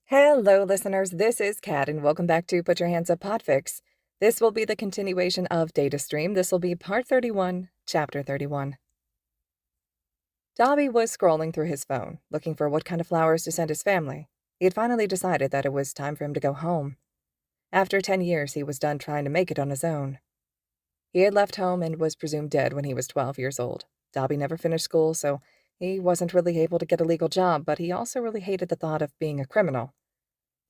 Hello, listeners. This is Kat, and welcome back to Put Your Hands Up Podfics. This will be the continuation of Datastream. This will be Part 31, Chapter 31. Dobby was scrolling through his phone, looking for what kind of flowers to send his family. He had finally decided that it was time for him to go home. After 10 years, he was done trying to make it on his own. He had left home and was presumed dead when he was 12 years old. Dobby never finished school, so he wasn't really able to get a legal job, but he also really hated the thought of being a criminal.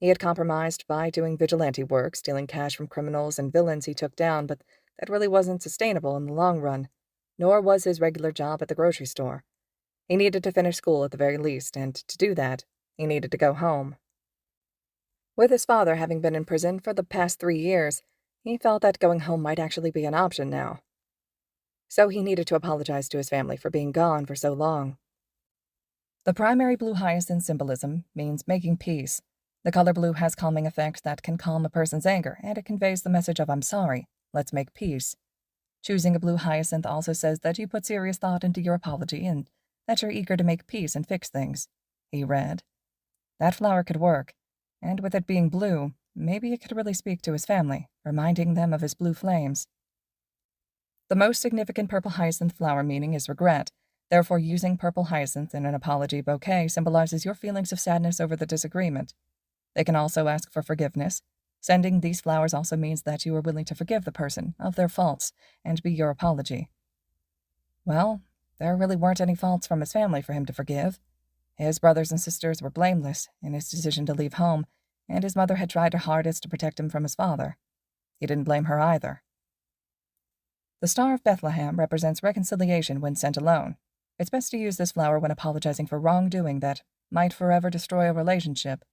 He had compromised by doing vigilante work, stealing cash from criminals and villains he took down, but that really wasn't sustainable in the long run, nor was his regular job at the grocery store. He needed to finish school at the very least, and to do that, he needed to go home. With his father having been in prison for the past 3 years, he felt that going home might actually be an option now. So he needed to apologize to his family for being gone for so long. The primary blue hyacinth symbolism means making peace. The color blue has calming effects that can calm a person's anger, and it conveys the message of "I'm sorry, let's make peace." Choosing a blue hyacinth also says that you put serious thought into your apology and that you're eager to make peace and fix things. He read. That flower could work, and with it being blue, maybe it could really speak to his family, reminding them of his blue flames. The most significant purple hyacinth flower meaning is regret. Therefore, using purple hyacinth in an apology bouquet symbolizes your feelings of sadness over the disagreement. They can also ask for forgiveness. Sending these flowers also means that you are willing to forgive the person of their faults and be your apology. Well, there really weren't any faults from his family for him to forgive. His brothers and sisters were blameless in his decision to leave home, and his mother had tried her hardest to protect him from his father. He didn't blame her either. The Star of Bethlehem represents reconciliation when sent alone. It's best to use this flower when apologizing for wrongdoing that might forever destroy a relationship.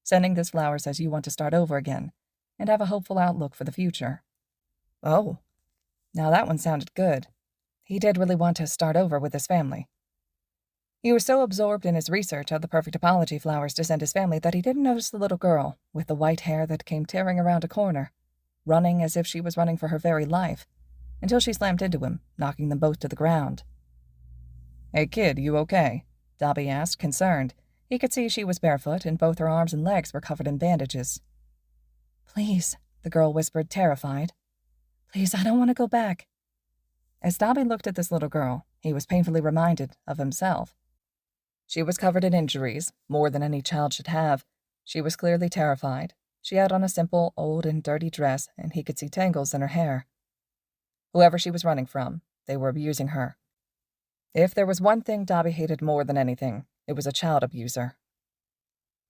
Sending this flower says you want to start over again and have a hopeful outlook for the future. Oh, now that one sounded good. He did really want to start over with his family. He was so absorbed in his research of the perfect apology flowers to send his family that he didn't notice the little girl with the white hair that came tearing around a corner, running as if she was running for her very life, until she slammed into him, knocking them both to the ground. "Hey kid, you okay?" Dobby asked, concerned. He could see she was barefoot, and both her arms and legs were covered in bandages. "Please," the girl whispered, terrified. "Please, I don't want to go back." As Dobby looked at this little girl, he was painfully reminded of himself. She was covered in injuries, more than any child should have. She was clearly terrified. She had on a simple, old, and dirty dress, and he could see tangles in her hair. Whoever she was running from, they were abusing her. If there was one thing Dobby hated more than anything, it was a child abuser.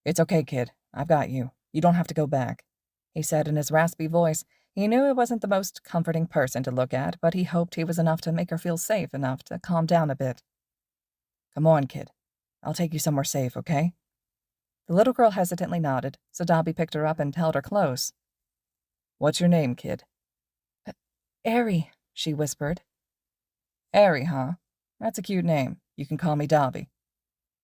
"It's okay, kid. I've got you. You don't have to go back," he said in his raspy voice. He knew it wasn't the most comforting person to look at, but he hoped he was enough to make her feel safe enough to calm down a bit. "Come on, kid. I'll take you somewhere safe, okay?" The little girl hesitantly nodded, so Dobby picked her up and held her close. "What's your name, kid?" "Airy," she whispered. "Airy, huh? That's a cute name. You can call me Dobby."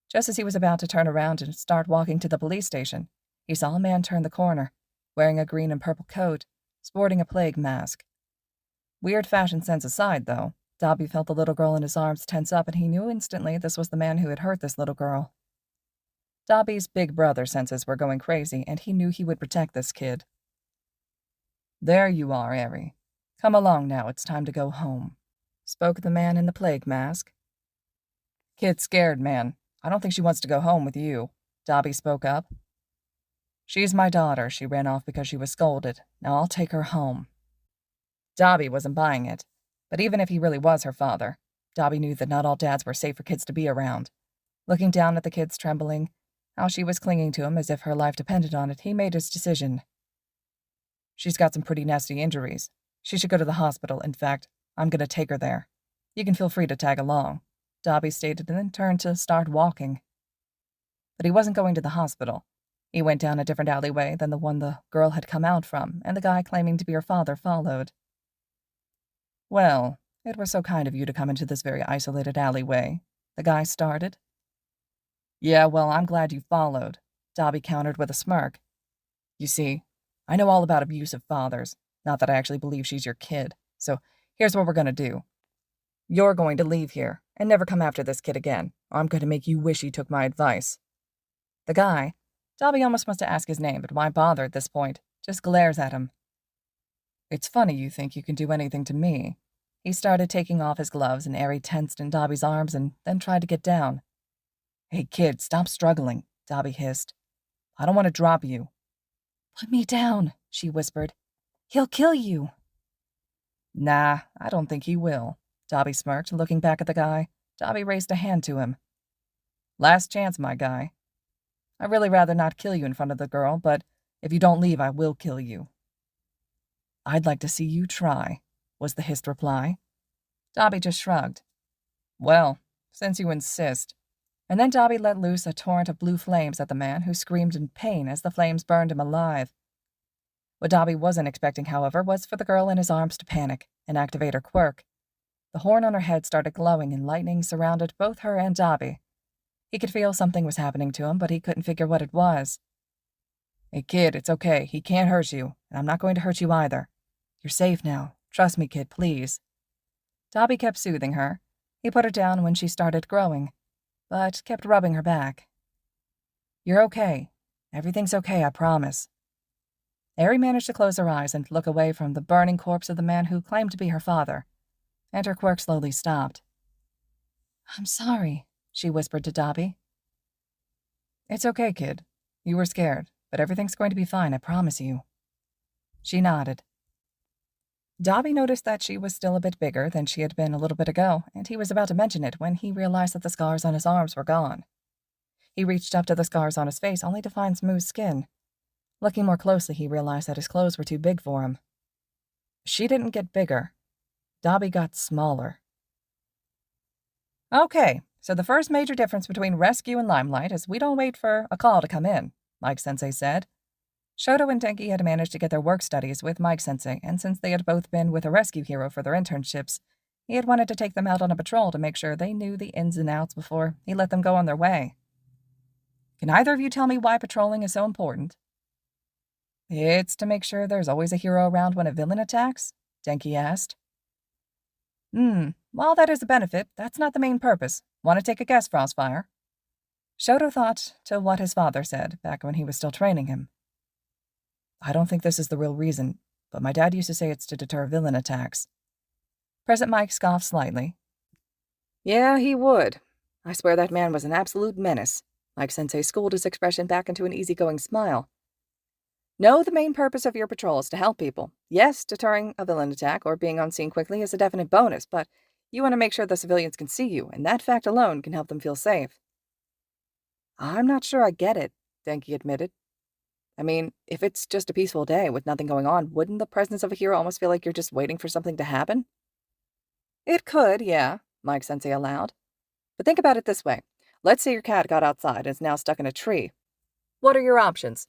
Just as he was about to turn around and start walking to the police station, he saw a man turn the corner, wearing a green and purple coat, sporting a plague mask. Weird fashion sense aside, though, Dobby felt the little girl in his arms tense up, and he knew instantly this was the man who had hurt this little girl. Dobby's big brother senses were going crazy, and he knew he would protect this kid. "There you are, Airy. Come along now, it's time to go home," spoke the man in the plague mask. "Kid's scared, man. I don't think she wants to go home with you," Dobby spoke up. "She's my daughter. She ran off because she was scolded. Now I'll take her home." Dobby wasn't buying it, but even if he really was her father, Dobby knew that not all dads were safe for kids to be around. Looking down at the kids trembling, how she was clinging to him as if her life depended on it, he made his decision. "She's got some pretty nasty injuries. She should go to the hospital. In fact, I'm going to take her there. You can feel free to tag along," Dobby stated, and then turned to start walking. But he wasn't going to the hospital. He went down a different alleyway than the one the girl had come out from, and the guy claiming to be her father followed. "Well, it was so kind of you to come into this very isolated alleyway," the guy started. "Yeah, well, I'm glad you followed," Dobby countered with a smirk. "You see, I know all about abusive fathers, not that I actually believe she's your kid, so here's what we're going to do. You're going to leave here and never come after this kid again, or I'm going to make you wish you took my advice." The guy, Dabi almost wants to ask his name, but why bother at this point? Just glares at him. It's funny you think you can do anything to me. He started taking off his gloves, and Eri tensed in Dabi's arms and then tried to get down. Hey kid, stop struggling, Dabi hissed. I don't want to drop you. Put me down, she whispered. He'll kill you. Nah, I don't think he will, Dabi smirked, looking back at the guy. Dabi raised a hand to him. Last chance, my guy. I'd really rather not kill you in front of the girl, but if you don't leave, I will kill you. I'd like to see you try, was the hissed reply. Dabi just shrugged. Well, since you insist. And then Dabi let loose a torrent of blue flames at the man, who screamed in pain as the flames burned him alive. What Dabi wasn't expecting, however, was for the girl in his arms to panic and activate her quirk. The horn on her head started glowing, and lightning surrounded both her and Dabi. He could feel something was happening to him, but he couldn't figure what it was. Hey kid, it's okay. He can't hurt you, and I'm not going to hurt you either. You're safe now. Trust me, kid, please. Dabi kept soothing her. He put her down when she started growing, but kept rubbing her back. You're okay. Everything's okay, I promise. Eri managed to close her eyes and look away from the burning corpse of the man who claimed to be her father, and her quirk slowly stopped. I'm sorry, she whispered to Dabi. It's okay, kid. You were scared, but everything's going to be fine, I promise you. She nodded. Dabi noticed that she was still a bit bigger than she had been a little bit ago, and he was about to mention it when he realized that the scars on his arms were gone. He reached up to the scars on his face, only to find smooth skin. Looking more closely, he realized that his clothes were too big for him. She didn't get bigger. Dabi got smaller. Okay, so the first major difference between Rescue and Limelight is we don't wait for a call to come in, Mike-sensei said. Shouto and Denki had managed to get their work studies with Mike-sensei, and since they had both been with a rescue hero for their internships, he had wanted to take them out on a patrol to make sure they knew the ins and outs before he let them go on their way. Can either of you tell me why patrolling is so important? It's to make sure there's always a hero around when a villain attacks, Denki asked. While that is a benefit, that's not the main purpose. Want to take a guess, Frostfire? Shouto thought to what his father said back when he was still training him. I don't think this is the real reason, but my dad used to say it's to deter villain attacks. Present Mike scoffed slightly. Yeah, he would. I swear that man was an absolute menace. Mike-sensei schooled his expression back into an easygoing smile. No, the main purpose of your patrol is to help people. Yes, deterring a villain attack or being on scene quickly is a definite bonus, but you want to make sure the civilians can see you, and that fact alone can help them feel safe. I'm not sure I get it, Denki admitted. I mean, if it's just a peaceful day with nothing going on, wouldn't the presence of a hero almost feel like you're just waiting for something to happen? It could, yeah, Mike-sensei allowed. But think about it this way. Let's say your cat got outside and is now stuck in a tree. What are your options?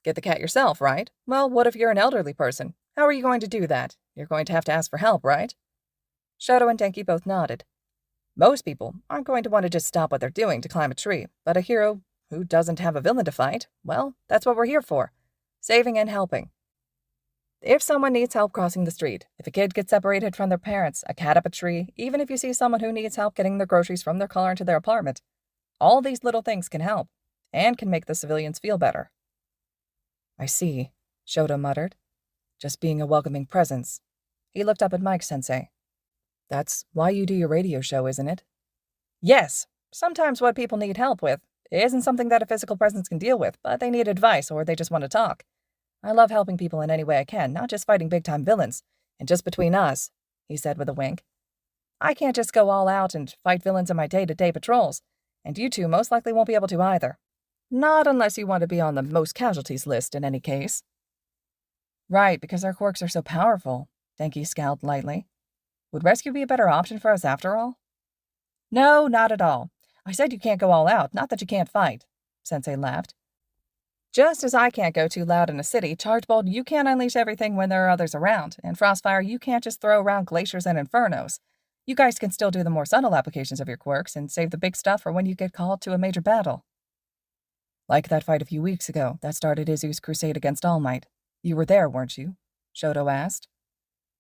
Get the cat yourself, right? Well, what if you're an elderly person? How are you going to do that? You're going to have to ask for help, right? Shouto and Denki both nodded. Most people aren't going to want to just stop what they're doing to climb a tree, but a hero who doesn't have a villain to fight, well, that's what we're here for. Saving and helping. If someone needs help crossing the street, if a kid gets separated from their parents, a cat up a tree, even if you see someone who needs help getting their groceries from their car into their apartment, all these little things can help, and can make the civilians feel better. I see, Shouto muttered. Just being a welcoming presence. He looked up at Mike-sensei. That's why you do your radio show, isn't it? Yes. Sometimes what people need help with isn't something that a physical presence can deal with, but they need advice or they just want to talk. I love helping people in any way I can, not just fighting big-time villains. And just between us, he said with a wink, I can't just go all out and fight villains in my day-to-day patrols, and you two most likely won't be able to either. Not unless you want to be on the most casualties list in any case. Right, because our quirks are so powerful, Denki scowled lightly. Would rescue be a better option for us after all? No, not at all. I said you can't go all out, not that you can't fight, Sensei laughed. Just as I can't go too loud in a city, Chargebolt, you can't unleash everything when there are others around, and Frostfire, you can't just throw around glaciers and infernos. You guys can still do the more subtle applications of your quirks and save the big stuff for when you get called to a major battle. Like that fight a few weeks ago that started Izu's crusade against All Might. You were there, weren't you? Shouto asked.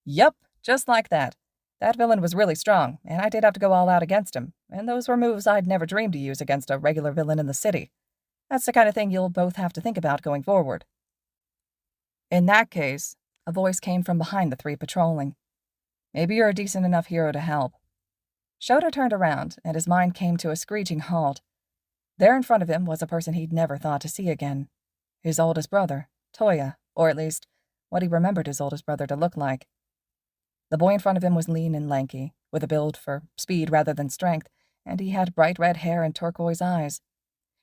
Yup, just like that. That villain was really strong, and I did have to go all out against him, and those were moves I'd never dreamed to use against a regular villain in the city. That's the kind of thing you'll both have to think about going forward. In that case, a voice came from behind the three patrolling. Maybe you're a decent enough hero to help. Shouto turned around, and his mind came to a screeching halt. There in front of him was a person he'd never thought to see again. His oldest brother, Toya, or at least what he remembered his oldest brother to look like. The boy in front of him was lean and lanky, with a build for speed rather than strength, and he had bright red hair and turquoise eyes.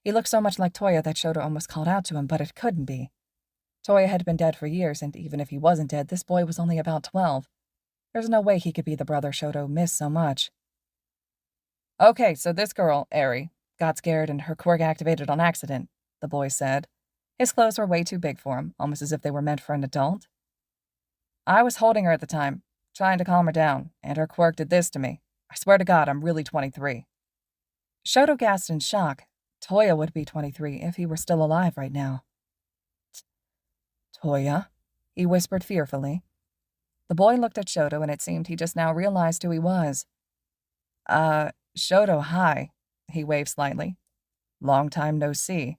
He looked so much like Toya that Shouto almost called out to him, but it couldn't be. Toya had been dead for years, and even if he wasn't dead, this boy was only about 12. There's no way he could be the brother Shouto missed so much. Okay, so this girl, Eri, got scared and her quirk activated on accident, the boy said. His clothes were way too big for him, almost as if they were meant for an adult. I was holding her at the time, trying to calm her down, and her quirk did this to me. I swear to God, I'm really 23. Shouto gasped in shock. Toya would be 23 if he were still alive right now. Toya? He whispered fearfully. The boy looked at Shouto, and it seemed he just now realized who he was. Shouto, hi, he waved slightly. Long time no see.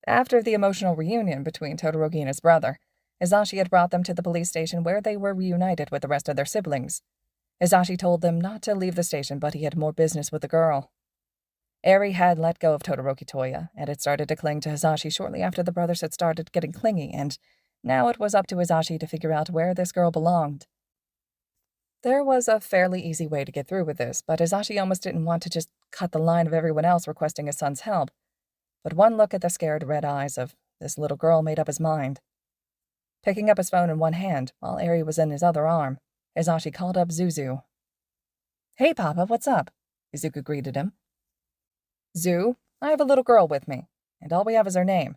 After the emotional reunion between Todoroki and his brother, Hisashi had brought them to the police station where they were reunited with the rest of their siblings. Hisashi told them not to leave the station, but he had more business with the girl. Eri had let go of Todoroki Toya, and had started to cling to Hisashi shortly after the brothers had started getting clingy, and now it was up to Hisashi to figure out where this girl belonged. There was a fairly easy way to get through with this, but Hisashi almost didn't want to just cut the line of everyone else requesting his son's help. But one look at the scared red eyes of this little girl made up his mind. Picking up his phone in one hand, while Eri was in his other arm, Hisashi called up Zuzu. Hey, Papa, what's up? Izuku greeted him. Zu, I have a little girl with me, and all we have is her name.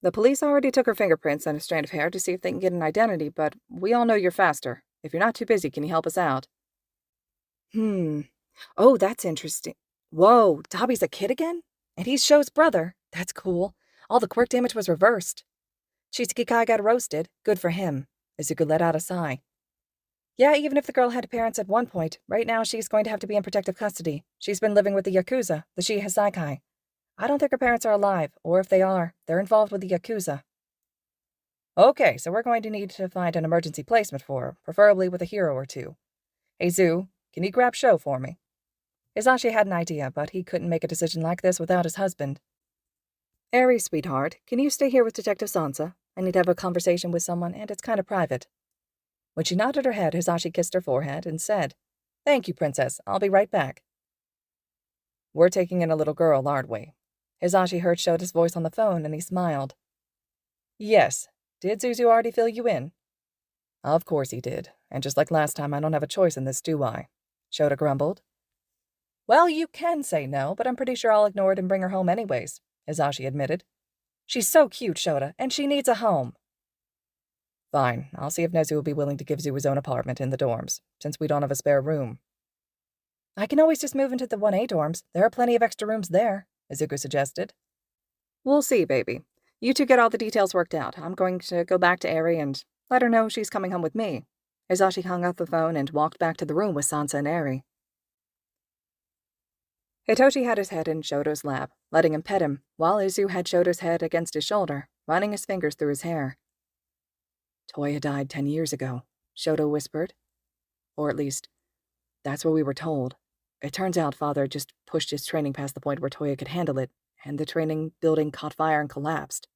The police already took her fingerprints and a strand of hair to see if they can get an identity, but we all know you're faster. If you're not too busy, can you help us out? Oh, that's interesting. Whoa, Dobby's a kid again? And he's Sho's brother. That's cool. All the quirk damage was reversed. Chisaki Kai got roasted. Good for him. Izuku let out a sigh. Yeah, even if the girl had parents at one point, right now she's going to have to be in protective custody. She's been living with the Yakuza, the Shihisaikai. I don't think her parents are alive, or if they are, they're involved with the Yakuza. Okay, so we're going to need to find an emergency placement for her, preferably with a hero or two. Hey, Zu, can you grab Sho for me? Hisashi had an idea, but he couldn't make a decision like this without his husband. Eri, sweetheart, can you stay here with Detective Sansa? I need to have a conversation with someone, and it's kind of private. When she nodded her head, Hisashi kissed her forehead and said, Thank you, Princess. I'll be right back. We're taking in a little girl, aren't we? Hisashi heard Shota's voice on the phone, and he smiled. Yes. Did Zuzu already fill you in? Of course he did, and just like last time, I don't have a choice in this, do I? Shouta grumbled. Well, you can say no, but I'm pretty sure I'll ignore it and bring her home anyways, Hisashi admitted. She's so cute, Shouta, and she needs a home. Fine, I'll see if Nezu will be willing to give Zu his own apartment in the dorms, since we don't have a spare room. I can always just move into the 1A dorms. There are plenty of extra rooms there, Izuku suggested. We'll see, baby. You two get all the details worked out. I'm going to go back to Eri and let her know she's coming home with me. Hisashi hung up the phone and walked back to the room with Sansa and Eri. Hitoshi had his head in Shoto's lap, letting him pet him, while Izu had Shoto's head against his shoulder, running his fingers through his hair. Toya died 10 years ago, Shouto whispered. Or at least, that's what we were told. It turns out Father just pushed his training past the point where Toya could handle it, and the training building caught fire and collapsed.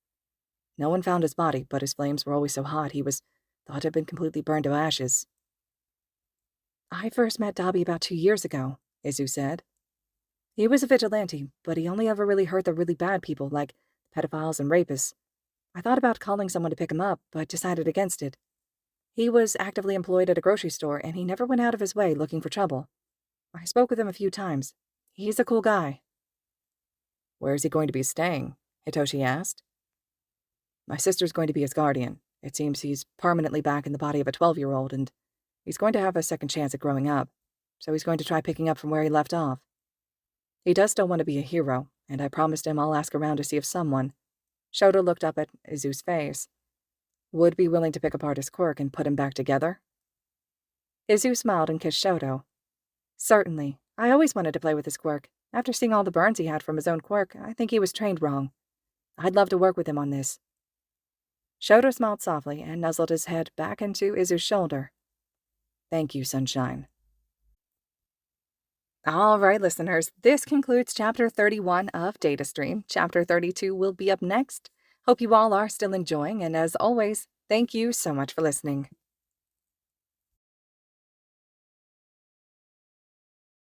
No one found his body, but his flames were always so hot he was thought to have been completely burned to ashes. I first met Dabi about 2 years ago, Izu said. He was a vigilante, but he only ever really hurt the really bad people, like pedophiles and rapists. I thought about calling someone to pick him up, but decided against it. He was actively employed at a grocery store, and he never went out of his way looking for trouble. I spoke with him a few times. He's a cool guy. Where is he going to be staying? Hitoshi asked. My sister's going to be his guardian. It seems he's permanently back in the body of a 12-year-old, and he's going to have a second chance at growing up, so he's going to try picking up from where he left off. He does still want to be a hero, and I promised him I'll ask around to see if someone, Shouto looked up at Izu's face, would be willing to pick apart his quirk and put him back together. Izu smiled and kissed Shouto. Certainly. I always wanted to play with his quirk. After seeing all the burns he had from his own quirk, I think he was trained wrong. I'd love to work with him on this." Shouto smiled softly and nuzzled his head back into Izu's shoulder. "Thank you, Sunshine." All right, listeners, this concludes Chapter 31 of Datastream. Chapter 32 will be up next. Hope you all are still enjoying, and as always, thank you so much for listening.